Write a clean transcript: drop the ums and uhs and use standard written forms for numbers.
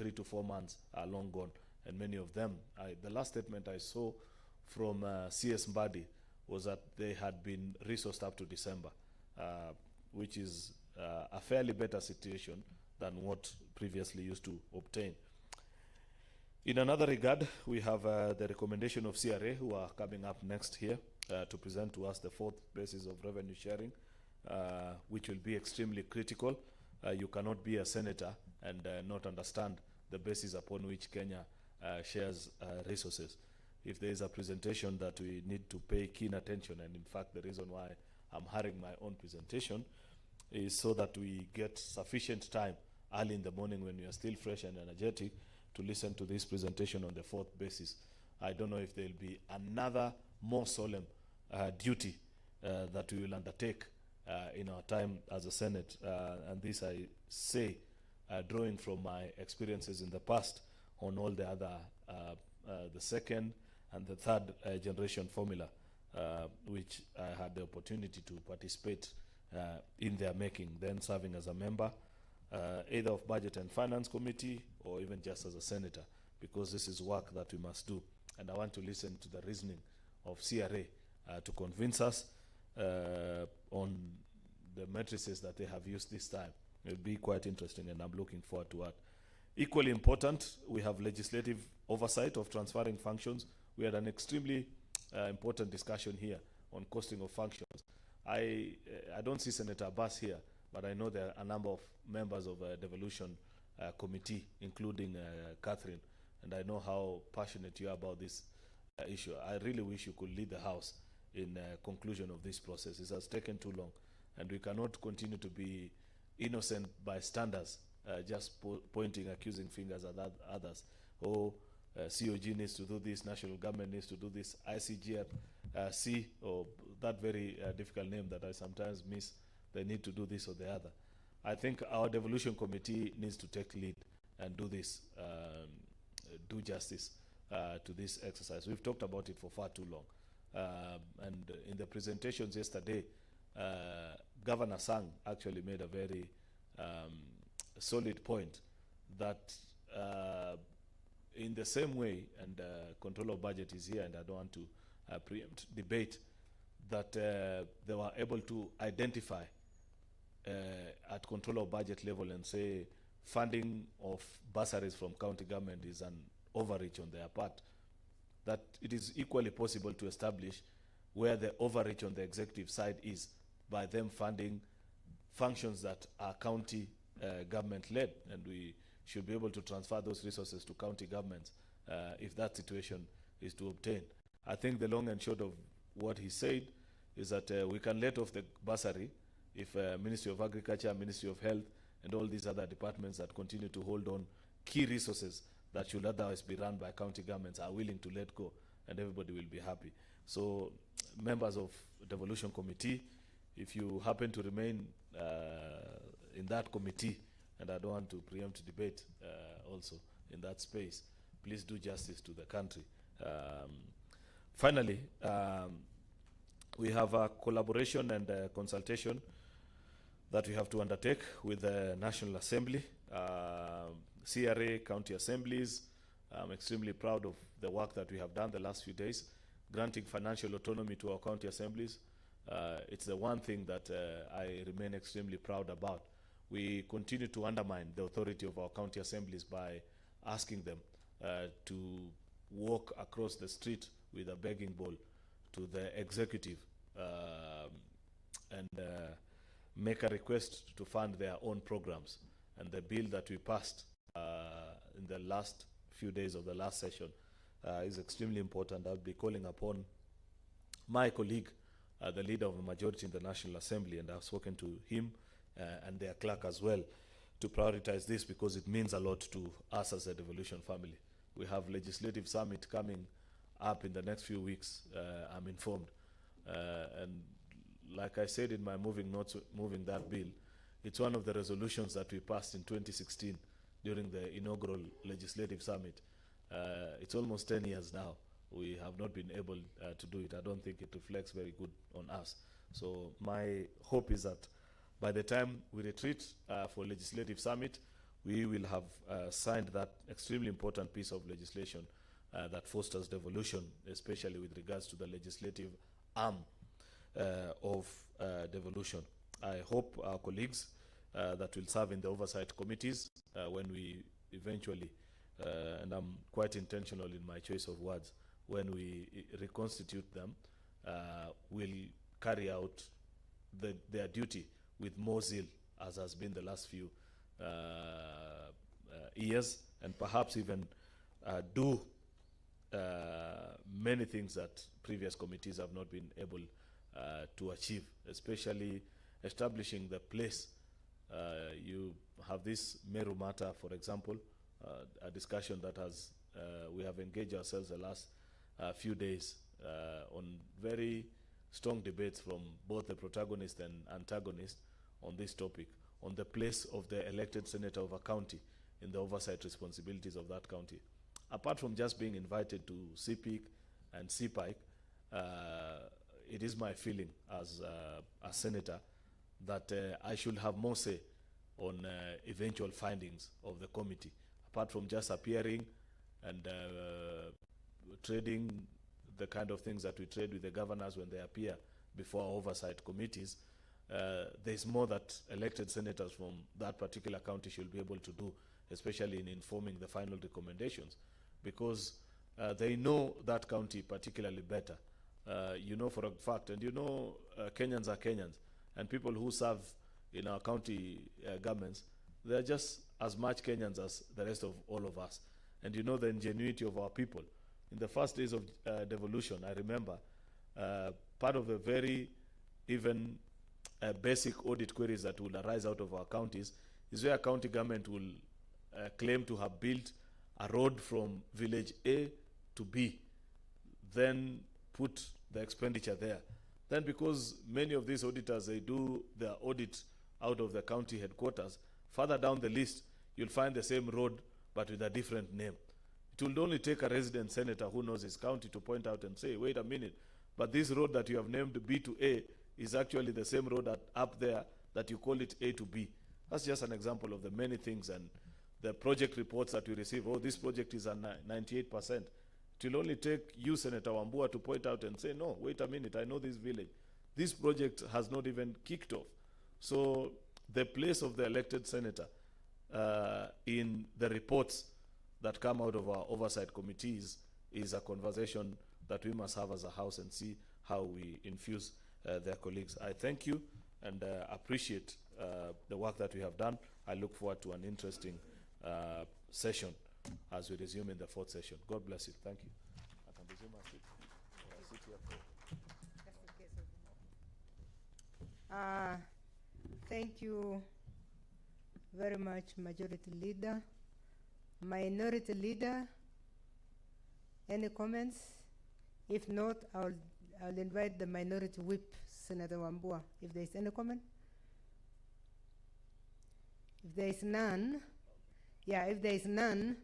3 to 4 months are long gone, and many of them, the last statement I saw from CS Mbadi was that they had been resourced up to December, which is a fairly better situation than what previously used to obtain. In another regard, we have the recommendation of CRA, who are coming up next here to present to us the fourth basis of revenue sharing, which will be extremely critical. You cannot be a senator and not understand the basis upon which Kenya shares resources. If there is a presentation that we need to pay keen attention, and in fact the reason why I'm hurrying my own presentation is so that we get sufficient time early in the morning when we are still fresh and energetic to listen to this presentation on the fourth basis. I don't know if there will be another more solemn duty that we will undertake in our time as a Senate, and this I say drawing from my experiences in the past on all the other, the second and the third generation formula, which I had the opportunity to participate in their making, then serving as a member, either of Budget and Finance Committee or even just as a senator, because this is work that we must do. And I want to listen to the reasoning of CRA to convince us on the matrices that they have used this time. It will be quite interesting, and I'm looking forward to it. Equally important, we have legislative oversight of transferring functions. We had an extremely important discussion here on costing of functions. I don't see Senator Abbas here, but I know there are a number of members of the devolution committee, including Catherine, and I know how passionate you are about this issue. I really wish you could lead the House in conclusion of this process. It has taken too long, and we cannot continue to be innocent bystanders, just pointing, accusing fingers at others. Oh, COG needs to do this, national government needs to do this, ICGRC, or that very difficult name that I sometimes miss, they need to do this or the other. I think our devolution committee needs to take lead and do this, do justice to this exercise. We've talked about it for far too long. And in the presentations yesterday, Governor Sang actually made a very solid point that in the same way, and control of budget is here, and I don't want to preempt debate, that they were able to identify at control of budget level and say funding of bursaries from county government is an overreach on their part, that it is equally possible to establish where the overreach on the executive side is by them funding functions that are county government-led, and we should be able to transfer those resources to county governments if that situation is to obtain. I think the long and short of what he said is that we can let off the bursary if Ministry of Agriculture, Ministry of Health, and all these other departments that continue to hold on key resources that should otherwise be run by county governments are willing to let go, and everybody will be happy. So, members of the Devolution Committee, if you happen to remain in that committee, and I don't want to preempt debate also in that space, please do justice to the country. Finally, we have a collaboration and consultation that we have to undertake with the National Assembly, CRA, county assemblies. I'm extremely proud of the work that we have done the last few days, granting financial autonomy to our county assemblies. It's the one thing that I remain extremely proud about. We continue to undermine the authority of our county assemblies by asking them to walk across the street with a begging bowl to the executive and make a request to fund their own programs. And the bill that we passed in the last few days of the last session is extremely important. I'll be calling upon my colleague, the leader of the majority in the National Assembly, and I've spoken to him and their clerk as well, to prioritize this because it means a lot to us as a devolution family. We have legislative summit coming up in the next few weeks, I'm informed. And like I said in my moving that bill, it's one of the resolutions that we passed in 2016 during the inaugural legislative summit. It's almost 10 years now. We have not been able to do it. I don't think it reflects very good on us. So my hope is that by the time we retreat for legislative summit, we will have signed that extremely important piece of legislation that fosters devolution, especially with regards to the legislative arm of devolution. I hope our colleagues that will serve in the oversight committees when we eventually, and I'm quite intentional in my choice of words, when we reconstitute them, will carry out their duty with more zeal, as has been the last few years, and perhaps even do many things that previous committees have not been able to achieve, especially establishing the place. You have this Meru matter, for example, a discussion that has we have engaged ourselves the last few days on very strong debates from both the protagonist and antagonist on this topic, on the place of the elected senator of a county in the oversight responsibilities of that county. Apart from just being invited to CPIC and CPIC, it is my feeling as a senator that I should have more say on eventual findings of the committee, apart from just appearing and trading the kind of things that we trade with the governors when they appear before our oversight committees. There's more that elected senators from that particular county should be able to do, especially in informing the final recommendations, because they know that county particularly better. You know for a fact, and you know Kenyans are Kenyans, and people who serve in our county governments, they're just as much Kenyans as the rest of all of us. And you know the ingenuity of our people. In the first days of devolution, I remember part of the very even basic audit queries that will arise out of our counties is where county government will claim to have built a road from village A to B, then put the expenditure there. Then because many of these auditors, they do their audit out of the county headquarters, further down the list, you'll find the same road but with a different name. It will only take a resident senator who knows his county to point out and say, wait a minute, but this road that you have named B to A is actually the same road up there that you call it A to B. That's just an example of the many things and the project reports that we receive. Oh, this project is at 98%. It will only take you, Senator Wambua, to point out and say, no, wait a minute, I know this village. This project has not even kicked off. So the place of the elected senator in the reports that come out of our oversight committees is a conversation that we must have as a house and see how we infuse their colleagues. I thank you and appreciate the work that we have done. I look forward to an interesting session as we resume in the fourth session. God bless you. Thank you. I can resume my seat. I sit here for... Thank you very much, Majority Leader. Minority Leader, any comments? If not, I'll invite the Minority Whip, Senator Wambua, if there is any comment. If there is none, if there is none,